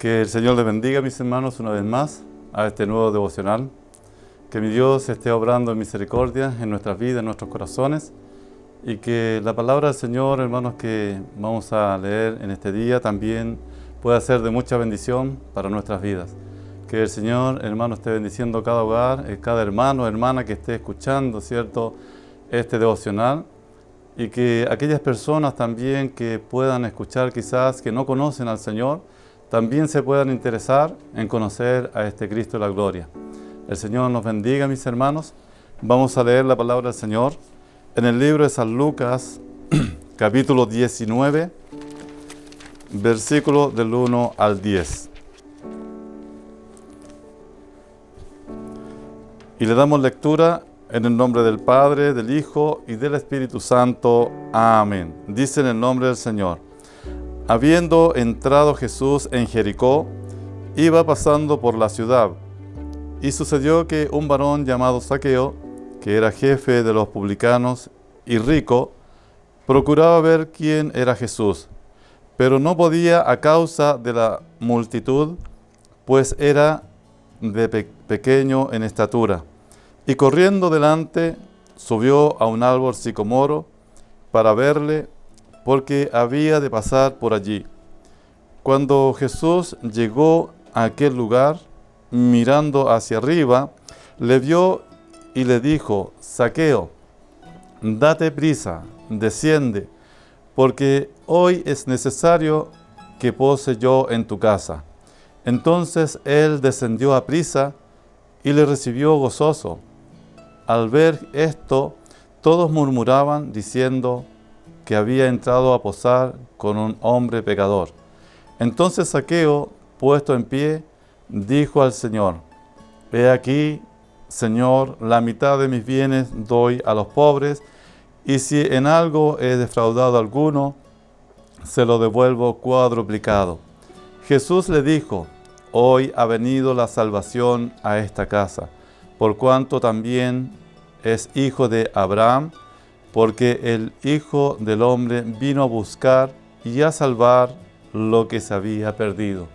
Que el Señor les bendiga, mis hermanos, una vez más a este nuevo devocional. Que mi Dios esté obrando en misericordia en nuestras vidas, en nuestros corazones. Y que la palabra del Señor, hermanos, que vamos a leer en este día también pueda ser de mucha bendición para nuestras vidas. Que el Señor, hermano, esté bendiciendo cada hogar, cada hermano, hermana que esté escuchando, ¿cierto?, este devocional. Y que aquellas personas también que puedan escuchar, quizás que no conocen al Señor, también se puedan interesar en conocer a este Cristo de la gloria. El Señor nos bendiga, mis hermanos. Vamos a leer la palabra del Señor en el libro de San Lucas, capítulo 19, versículo del 1 al 10. Y le damos lectura en el nombre del Padre, del Hijo y del Espíritu Santo. Amén. Dice en el nombre del Señor: Habiendo entrado Jesús en Jericó, iba pasando por la ciudad. Y sucedió que un varón llamado Zaqueo, que era jefe de los publicanos y rico, procuraba ver quién era Jesús, pero no podía a causa de la multitud, pues era de pequeño en estatura. Y corriendo delante, subió a un árbol sicomoro para verle, porque había de pasar por allí. Cuando Jesús llegó a aquel lugar, mirando hacia arriba, le vio y le dijo: Zaqueo, date prisa, desciende, porque hoy es necesario que pose yo en tu casa. Entonces él descendió a prisa y le recibió gozoso. Al ver esto, todos murmuraban, diciendo que había entrado a posar con un hombre pecador. Entonces Zaqueo, puesto en pie, dijo al Señor: He aquí, Señor, la mitad de mis bienes doy a los pobres, y si en algo he defraudado a alguno, se lo devuelvo cuadruplicado. Jesús le dijo: Hoy ha venido la salvación a esta casa, por cuanto también es hijo de Abraham, porque el Hijo del Hombre vino a buscar y a salvar lo que se había perdido.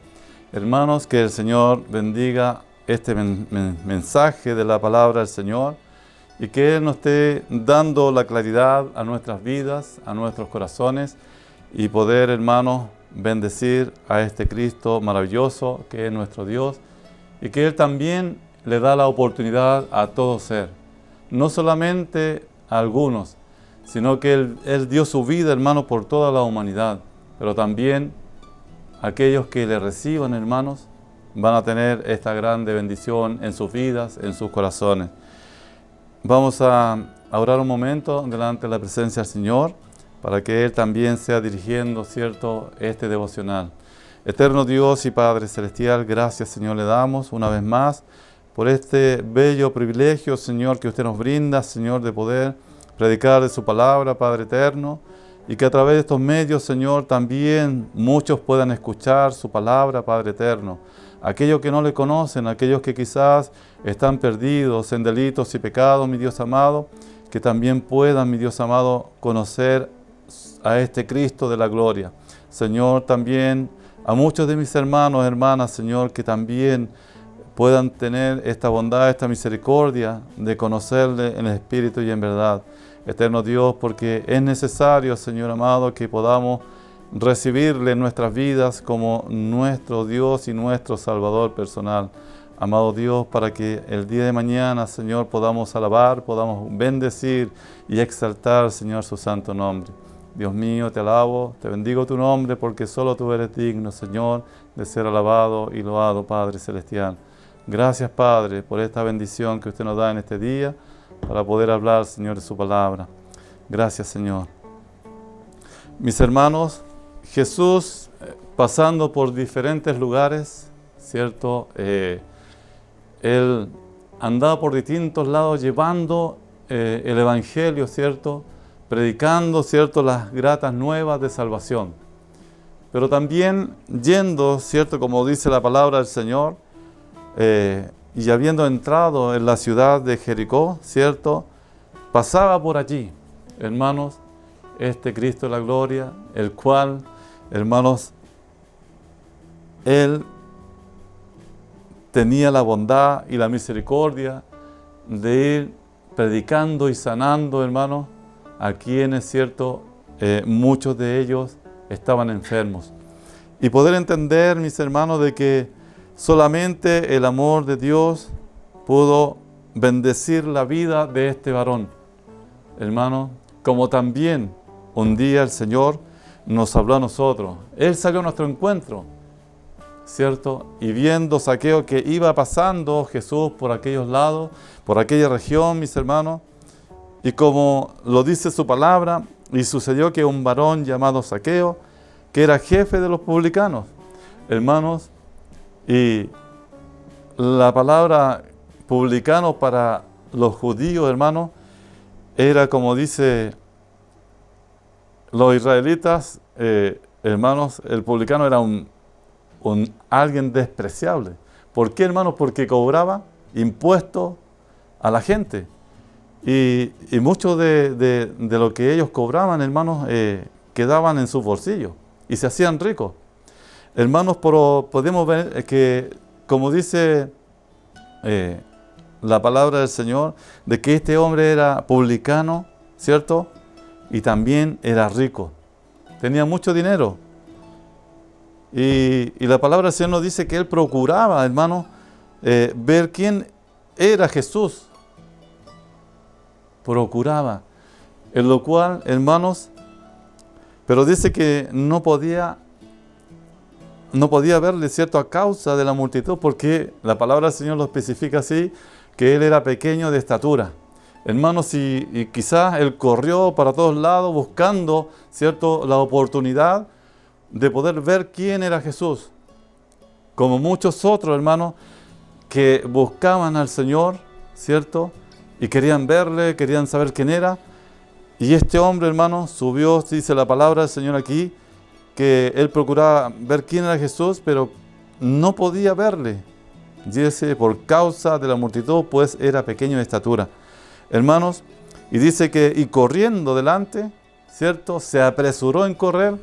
Hermanos, que el Señor bendiga este mensaje de la palabra del Señor y que Él nos esté dando la claridad a nuestras vidas, a nuestros corazones, y poder, hermanos, bendecir a este Cristo maravilloso que es nuestro Dios, y que Él también le da la oportunidad a todo ser, no solamente a algunos, sino que Él dio su vida, hermanos, por toda la humanidad, pero también aquellos que le reciban, hermanos, van a tener esta grande bendición en sus vidas, en sus corazones. Vamos a orar un momento delante de la presencia del Señor, para que Él también sea dirigiendo, ¿cierto?, este devocional. Eterno Dios y Padre Celestial, gracias, Señor, le damos una vez más por este bello privilegio, Señor, que usted nos brinda, Señor, de poder predicar de su palabra, Padre eterno, y que a través de estos medios, Señor, también muchos puedan escuchar su palabra, Padre eterno. Aquellos que no le conocen, aquellos que quizás están perdidos en delitos y pecados, mi Dios amado, que también puedan, mi Dios amado, conocer a este Cristo de la gloria. Señor, también a muchos de mis hermanos, hermanas, Señor, que también puedan tener esta bondad, esta misericordia de conocerle en espíritu y en verdad. Eterno Dios, porque es necesario, Señor amado, que podamos recibirle en nuestras vidas como nuestro Dios y nuestro Salvador personal. Amado Dios, para que el día de mañana, Señor, podamos alabar, podamos bendecir y exaltar, Señor, su santo nombre. Dios mío, te alabo, te bendigo tu nombre, porque solo tú eres digno, Señor, de ser alabado y loado, Padre Celestial. Gracias, Padre, por esta bendición que usted nos da en este día, para poder hablar, Señor, de su palabra. Gracias, Señor. Mis hermanos, Jesús, pasando por diferentes lugares, ¿cierto? Él andaba por distintos lados llevando el Evangelio, ¿cierto?, predicando, ¿cierto?, las gratas nuevas de salvación. Pero también yendo, ¿cierto?, como dice la palabra del Señor, y habiendo entrado en la ciudad de Jericó, ¿cierto?, pasaba por allí, hermanos, este Cristo de la gloria, el cual, hermanos, Él tenía la bondad y la misericordia de ir predicando y sanando, hermanos, a quienes, cierto, muchos de ellos estaban enfermos. Y poder entender, mis hermanos, de que solamente el amor de Dios pudo bendecir la vida de este varón, hermano, como también un día el Señor nos habló a nosotros. Él salió a nuestro encuentro, ¿cierto? Y viendo Zaqueo que iba pasando Jesús por aquellos lados, por aquella región, mis hermanos, y como lo dice su palabra, y sucedió que un varón llamado Zaqueo, que era jefe de los publicanos, hermanos, y la palabra publicano para los judíos, hermanos, era como dice los israelitas, hermanos, el publicano era alguien despreciable. ¿Por qué, hermanos? Porque cobraba impuestos a la gente. Y mucho de lo que ellos cobraban, hermanos, quedaban en sus bolsillos y se hacían ricos. Hermanos, podemos ver que, como dice la palabra del Señor, de que este hombre era publicano, ¿cierto? Y también era rico. Tenía mucho dinero. Y la palabra del Señor nos dice que él procuraba, hermanos, ver quién era Jesús. Procuraba. En lo cual, hermanos, pero dice que no podía verle, ¿cierto?, a causa de la multitud, porque la palabra del Señor lo especifica así, que él era pequeño de estatura. Hermanos, y quizás él corrió para todos lados buscando, ¿cierto?, la oportunidad de poder ver quién era Jesús. Como muchos otros, hermanos, que buscaban al Señor, ¿cierto?, y querían verle, querían saber quién era. Y este hombre, hermanos, subió, dice la palabra del Señor aquí, que él procuraba ver quién era Jesús, pero no podía verle. Dice, por causa de la multitud, pues era pequeño de estatura. Hermanos, y dice que, y corriendo delante, ¿cierto?, se apresuró en correr,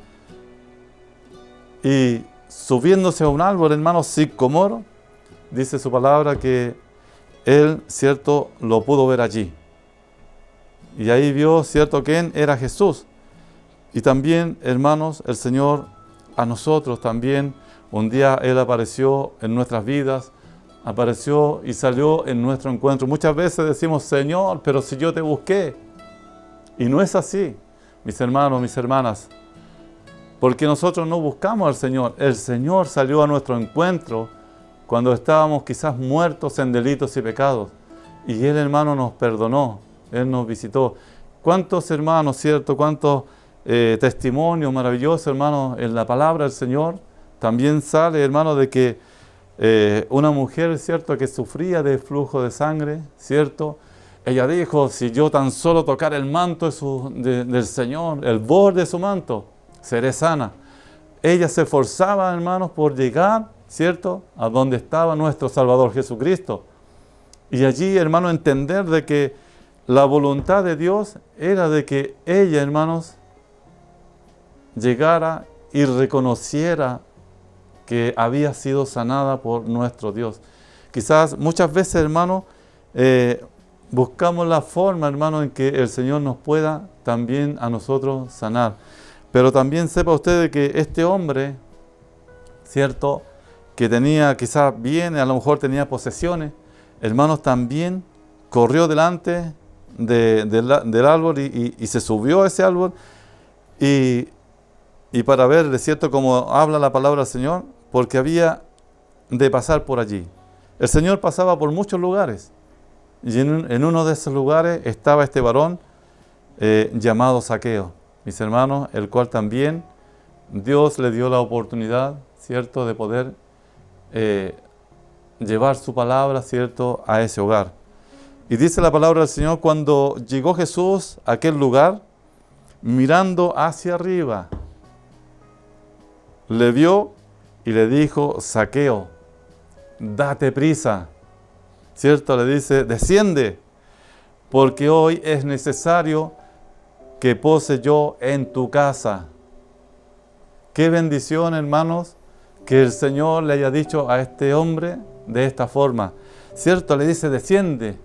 y subiéndose a un árbol, hermanos, sicomoro, dice su palabra que él, ¿cierto?, lo pudo ver allí. Y ahí vio, ¿cierto?, quién era Jesús. Y también, hermanos, el Señor a nosotros también, un día Él apareció en nuestras vidas, apareció y salió en nuestro encuentro. Muchas veces decimos, Señor, pero si yo te busqué. Y no es así, mis hermanos, mis hermanas. Porque nosotros no buscamos al Señor. El Señor salió a nuestro encuentro cuando estábamos quizás muertos en delitos y pecados. Y Él, hermano, nos perdonó. Él nos visitó. ¿Cuántos hermanos, cierto? ¿Cuántos testimonios maravillosos, hermanos, en la palabra del Señor? También sale, hermano, de que una mujer, cierto, que sufría de flujo de sangre, cierto, ella dijo, si yo tan solo tocar el manto del Señor, el borde de su manto, seré sana. Ella se esforzaba, hermanos, por llegar, cierto, a donde estaba nuestro Salvador Jesucristo. Y allí, hermano, entender de que la voluntad de Dios era de que ella, hermanos, llegara y reconociera que había sido sanada por nuestro Dios. Quizás muchas veces, hermano, buscamos la forma, hermano, en que el Señor nos pueda también a nosotros sanar. Pero también sepa usted de que este hombre, cierto, que tenía quizás bienes, a lo mejor tenía posesiones, hermanos, también corrió delante del árbol y se subió a ese árbol y para ver, ¿cierto?, como habla la palabra del Señor, porque había de pasar por allí. El Señor pasaba por muchos lugares y en uno de esos lugares estaba este varón llamado Zaqueo, mis hermanos, el cual también Dios le dio la oportunidad, ¿cierto?, de poder llevar su palabra, ¿cierto?, a ese hogar. Y dice la palabra del Señor, cuando llegó Jesús a aquel lugar, mirando hacia arriba, le vio y le dijo, Zaqueo, date prisa, ¿cierto? Le dice, desciende, porque hoy es necesario que pose yo en tu casa. Qué bendición, hermanos, que el Señor le haya dicho a este hombre, de esta forma. ¿Cierto? Le dice, desciende,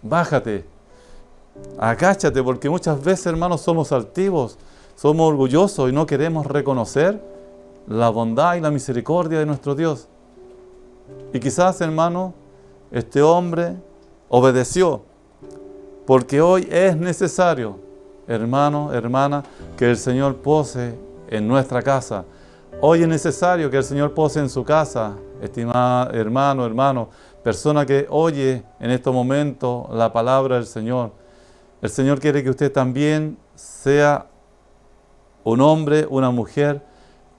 bájate, agáchate, porque muchas veces, hermanos, somos altivos, somos orgullosos y no queremos reconocer la bondad y la misericordia de nuestro Dios. Y quizás, hermano, este hombre obedeció, porque hoy es necesario, hermano, hermana, que el Señor pose en nuestra casa. Hoy es necesario que el Señor pose en su casa, estimado hermano, hermano, persona que oye en estos momentos la palabra del Señor. El Señor quiere que usted también sea un hombre, una mujer,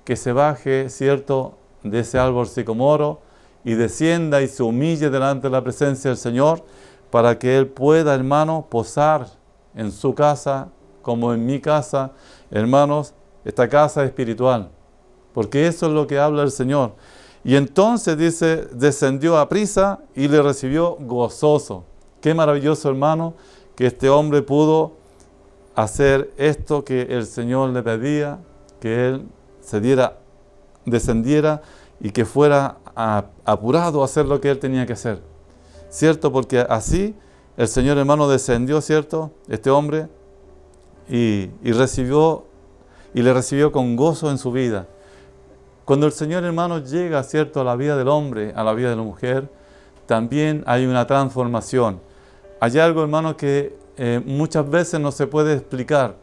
que se baje, ¿cierto?, de ese árbol sicomoro y descienda y se humille delante de la presencia del Señor para que Él pueda, hermano, posar en su casa como en mi casa. Hermanos, esta casa espiritual, porque eso es lo que habla el Señor. Y entonces dice, descendió a prisa y le recibió gozoso. Qué maravilloso, hermano, que este hombre pudo hacer esto que el Señor le pedía, que él descendiera y que fuera apurado a hacer lo que él tenía que hacer. ¿Cierto? Porque así el Señor, hermano, descendió, ¿cierto?, este hombre y le recibió con gozo en su vida. Cuando el Señor, hermano, llega, ¿cierto?, a la vida del hombre, a la vida de la mujer, también hay una transformación. Hay algo, hermano, que muchas veces no se puede explicar,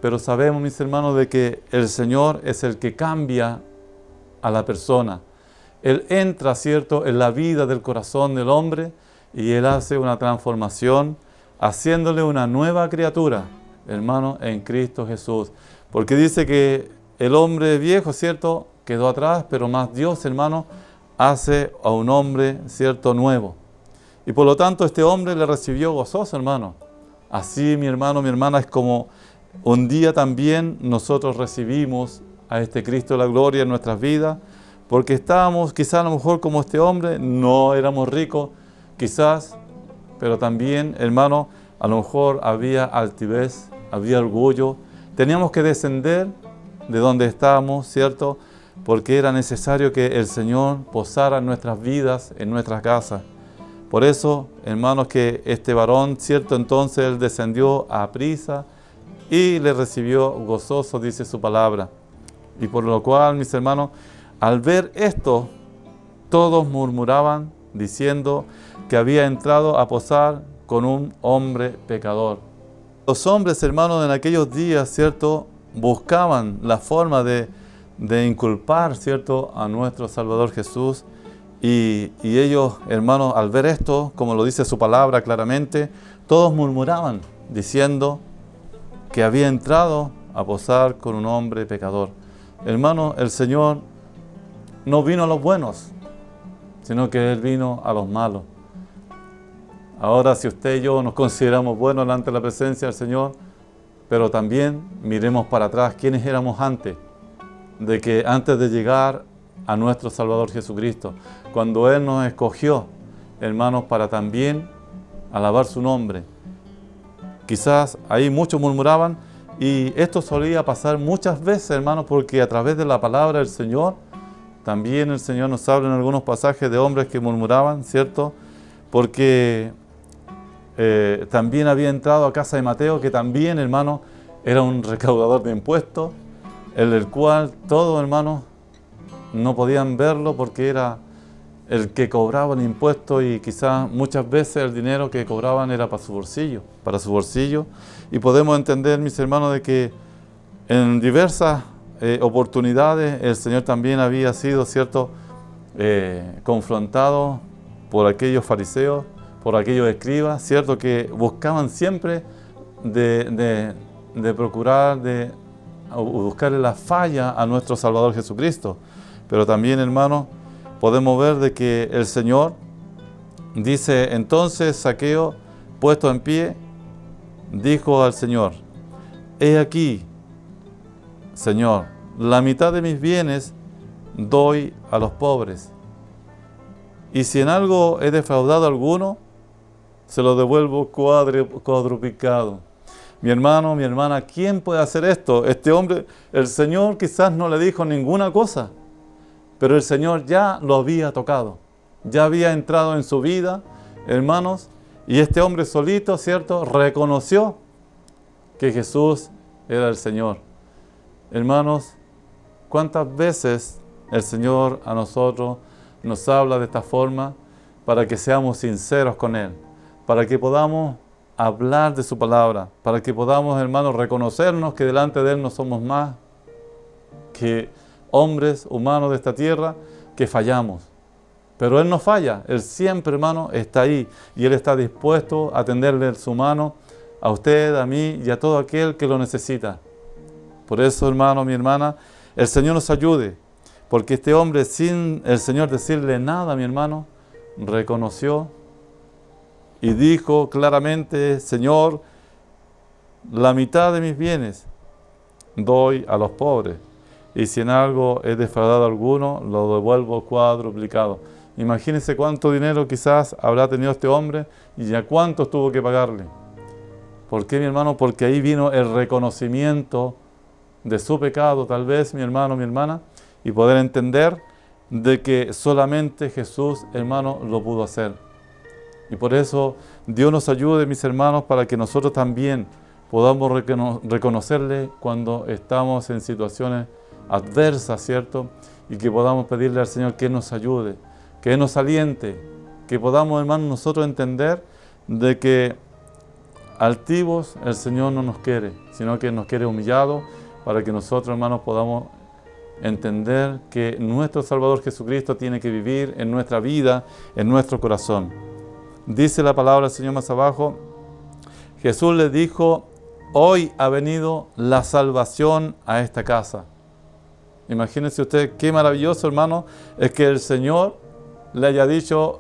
pero sabemos, mis hermanos, de que el Señor es el que cambia a la persona. Él entra, ¿cierto?, en la vida del corazón del hombre y Él hace una transformación, haciéndole una nueva criatura, hermano, en Cristo Jesús. Porque dice que el hombre viejo, ¿cierto?, quedó atrás, pero más Dios, hermano, hace a un hombre, ¿cierto?, nuevo. Y por lo tanto este hombre le recibió gozoso, hermano. Así, mi hermano, mi hermana, es como un día también nosotros recibimos a este Cristo de la gloria en nuestras vidas, porque estábamos quizás a lo mejor como este hombre, no éramos ricos, quizás, pero también, hermano, a lo mejor había altivez, había orgullo, teníamos que descender de donde estábamos, ¿cierto?, porque era necesario que el Señor posara en nuestras vidas, en nuestras casas. Por eso, hermanos, que este varón, ¿cierto?, entonces él descendió a prisa y le recibió gozoso, dice su palabra. Y por lo cual, mis hermanos, al ver esto, todos murmuraban, diciendo que había entrado a posar con un hombre pecador. Los hombres, hermanos, en aquellos días, ¿cierto?, buscaban la forma de inculpar, ¿cierto?, a nuestro Salvador Jesús. Y ellos, hermanos, al ver esto, como lo dice su palabra claramente, todos murmuraban, diciendo que había entrado a posar con un hombre pecador. Hermanos, el Señor no vino a los buenos, sino que Él vino a los malos. Ahora, si usted y yo nos consideramos buenos delante de la presencia del Señor, pero también miremos para atrás quiénes éramos antes de llegar a nuestro Salvador Jesucristo, cuando Él nos escogió, hermanos, para también alabar su nombre. Quizás ahí muchos murmuraban, y esto solía pasar muchas veces, hermanos, porque a través de la palabra del Señor, también el Señor nos habla en algunos pasajes de hombres que murmuraban, ¿cierto? Porque también había entrado a casa de Mateo, que también, hermano, era un recaudador de impuestos, en el cual todos, hermanos, no podían verlo porque era el que cobraba el impuesto, y quizás muchas veces el dinero que cobraban era para su bolsillo. Y podemos entender, mis hermanos, de que en diversas oportunidades el Señor también había sido, ¿cierto?, confrontado por aquellos fariseos, por aquellos escribas, ¿cierto?, que buscaban siempre de procurar, de buscarle la falla a nuestro Salvador Jesucristo. Pero también, hermanos, podemos ver de que el Señor dice, entonces Zaqueo, puesto en pie, dijo al Señor: he aquí, Señor, la mitad de mis bienes doy a los pobres, y si en algo he defraudado a alguno, se lo devuelvo cuadruplicado. Mi hermano, mi hermana, ¿quién puede hacer esto? Este hombre, el Señor quizás no le dijo ninguna cosa, pero el Señor ya lo había tocado. ya había entrado en su vida, hermanos, y este hombre solito, ¿cierto?, reconoció que Jesús era el Señor. Hermanos, ¿cuántas veces el Señor a nosotros nos habla de esta forma para que seamos sinceros con Él? Para que podamos hablar de su palabra, para que podamos, hermanos, reconocernos que delante de Él no somos más que hombres humanos de esta tierra que fallamos. Pero Él no falla, Él siempre, hermano, está ahí y Él está dispuesto a tenderle su mano a usted, a mí y a todo aquel que lo necesita. Por eso, hermano, mi hermana, el Señor nos ayude, porque este hombre, sin el Señor decirle nada, mi hermano, reconoció y dijo claramente: Señor, la mitad de mis bienes doy a los pobres, y si en algo he defraudado a alguno, lo devuelvo cuadruplicado. Imagínense cuánto dinero quizás habrá tenido este hombre y a cuántos tuvo que pagarle. ¿Por qué, mi hermano? Porque ahí vino el reconocimiento de su pecado, tal vez, mi hermano, mi hermana, y poder entender de que solamente Jesús, hermano, lo pudo hacer. Y por eso Dios nos ayude, mis hermanos, para que nosotros también podamos reconocerle cuando estamos en situaciones adversas, ¿cierto? Y que podamos pedirle al Señor que Él nos ayude, que Él nos aliente, que podamos, hermanos, nosotros entender de que altivos el Señor no nos quiere, sino que nos quiere humillados, para que nosotros, hermanos, podamos entender que nuestro Salvador Jesucristo tiene que vivir en nuestra vida, en nuestro corazón. Dice la palabra del Señor más abajo: Jesús le dijo: hoy ha venido la salvación a esta casa. Imagínense usted qué maravilloso, hermano, es que el Señor le haya dicho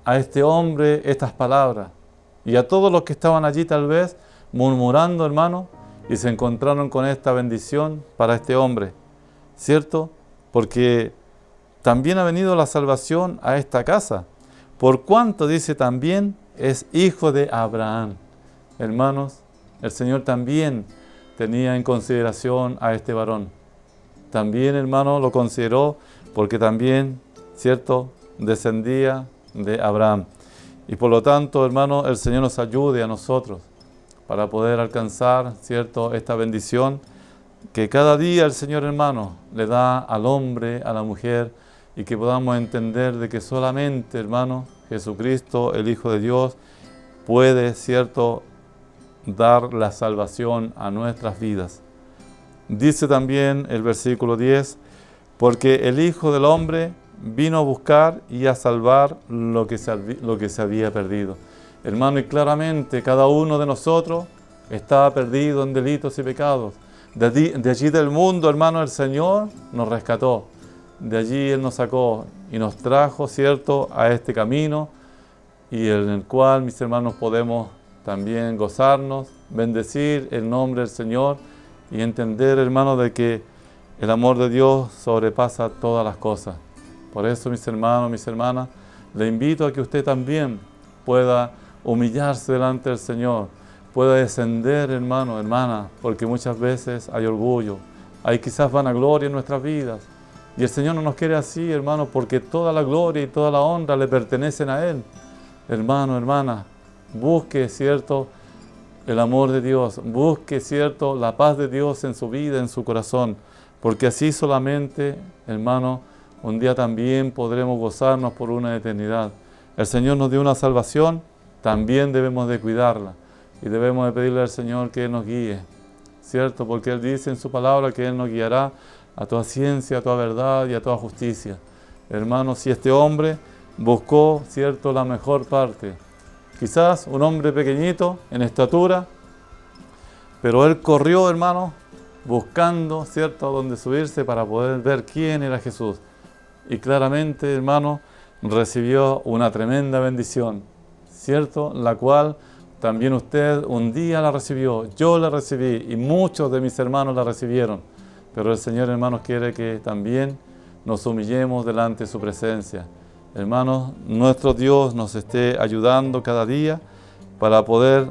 a este hombre estas palabras. Y a todos los que estaban allí tal vez murmurando, hermano, y se encontraron con esta bendición para este hombre, ¿cierto? Porque también ha venido la salvación a esta casa. Por cuanto, dice, también es hijo de Abraham. Hermanos, el Señor también tenía en consideración a este varón. También, hermano, lo consideró porque también, ¿cierto?, descendía de Abraham. Y por lo tanto, hermano, el Señor nos ayude a nosotros para poder alcanzar, ¿cierto?, esta bendición que cada día el Señor, hermano, le da al hombre, a la mujer, y que podamos entender de que solamente, hermano, Jesucristo, el Hijo de Dios, puede, ¿cierto?, dar la salvación a nuestras vidas. Dice también el versículo 10, porque el Hijo del Hombre vino a buscar y a salvar lo que se había perdido. Hermano, y claramente cada uno de nosotros estaba perdido en delitos y pecados. De allí del mundo, hermano, el Señor nos rescató. De allí Él nos sacó y nos trajo, ¿cierto?, a este camino, y en el cual, mis hermanos, podemos también gozarnos, bendecir el nombre del Señor y entender, hermano, de que el amor de Dios sobrepasa todas las cosas. Por eso, mis hermanos, mis hermanas, le invito a que usted también pueda humillarse delante del Señor, pueda descender, hermano, hermana, porque muchas veces hay orgullo, hay quizás vanagloria en nuestras vidas. Y el Señor no nos quiere así, hermano, porque toda la gloria y toda la honra le pertenecen a Él. Hermano, hermana, busque, ¿cierto?, el amor de Dios, busque, ¿cierto?, la paz de Dios en su vida, en su corazón, porque así solamente, hermano, un día también podremos gozarnos por una eternidad. El Señor nos dio una salvación, también debemos de cuidarla y debemos de pedirle al Señor que Él nos guíe, ¿cierto? Porque Él dice en su palabra que Él nos guiará a toda ciencia, a toda verdad y a toda justicia. Hermanos, si este hombre buscó, ¿cierto?, la mejor parte, quizás un hombre pequeñito en estatura, pero él corrió, hermano, buscando, ¿cierto?, a dónde subirse para poder ver quién era Jesús. Y claramente, hermano, recibió una tremenda bendición, ¿cierto?, la cual también usted un día la recibió, yo la recibí y muchos de mis hermanos la recibieron. Pero el Señor, hermanos, quiere que también nos humillemos delante de su presencia. Hermanos, nuestro Dios nos esté ayudando cada día para poder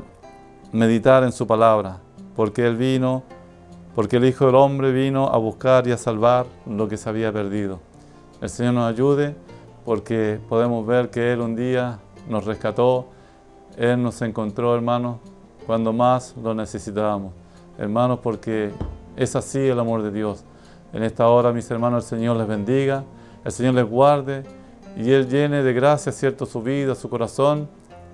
meditar en su palabra, porque Él vino, porque el Hijo del Hombre vino a buscar y a salvar lo que se había perdido. El Señor nos ayude porque podemos ver que Él un día nos rescató, Él nos encontró, hermanos, cuando más lo necesitábamos. Hermanos, porque es así el amor de Dios. En esta hora, mis hermanos, el Señor les bendiga, el Señor les guarde y Él llene de gracia, cierto, su vida, su corazón,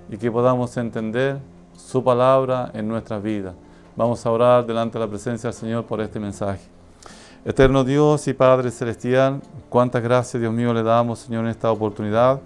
y que podamos entender su palabra en nuestras vidas. Vamos a orar delante de la presencia del Señor por este mensaje. Eterno Dios y Padre Celestial, cuántas gracias, Dios mío, le damos, Señor, en esta oportunidad,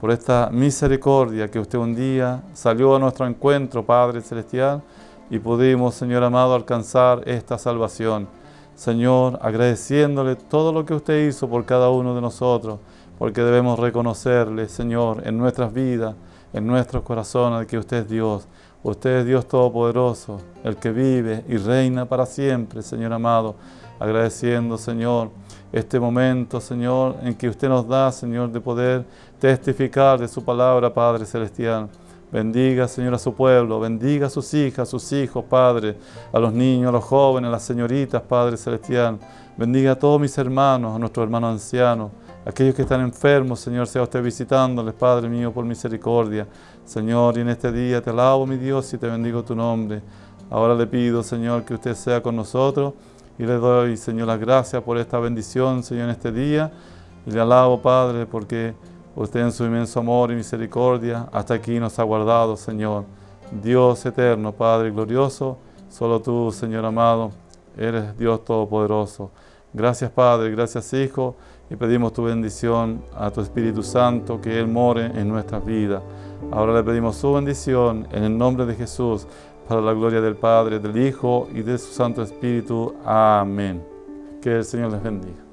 por esta misericordia que usted un día salió a nuestro encuentro, Padre Celestial, y pudimos, Señor amado, alcanzar esta salvación. Señor, agradeciéndole todo lo que usted hizo por cada uno de nosotros, porque debemos reconocerle, Señor, en nuestras vidas, en nuestros corazones, que usted es Dios. Usted es Dios Todopoderoso, el que vive y reina para siempre, Señor amado. Agradeciendo, Señor, este momento, Señor, en que usted nos da, Señor, de poder testificar de su palabra, Padre Celestial. Bendiga, Señor, a su pueblo, bendiga a sus hijas, a sus hijos, Padre, a los niños, a los jóvenes, a las señoritas, Padre Celestial. Bendiga a todos mis hermanos, a nuestros hermanos ancianos, aquellos que están enfermos, Señor, sea usted visitándoles, Padre mío, por misericordia. Señor, y en este día te alabo, mi Dios, y te bendigo tu nombre. Ahora le pido, Señor, que usted sea con nosotros, y le doy, Señor, las gracias por esta bendición, Señor, en este día. Y le alabo, Padre, porque usted en su inmenso amor y misericordia hasta aquí nos ha guardado, Señor. Dios eterno, Padre glorioso, solo tú, Señor amado, eres Dios Todopoderoso. Gracias, Padre, gracias, Hijo, y pedimos tu bendición a tu Espíritu Santo, que Él more en nuestras vidas. Ahora le pedimos su bendición en el nombre de Jesús, para la gloria del Padre, del Hijo y de su Santo Espíritu. Amén. Que el Señor les bendiga.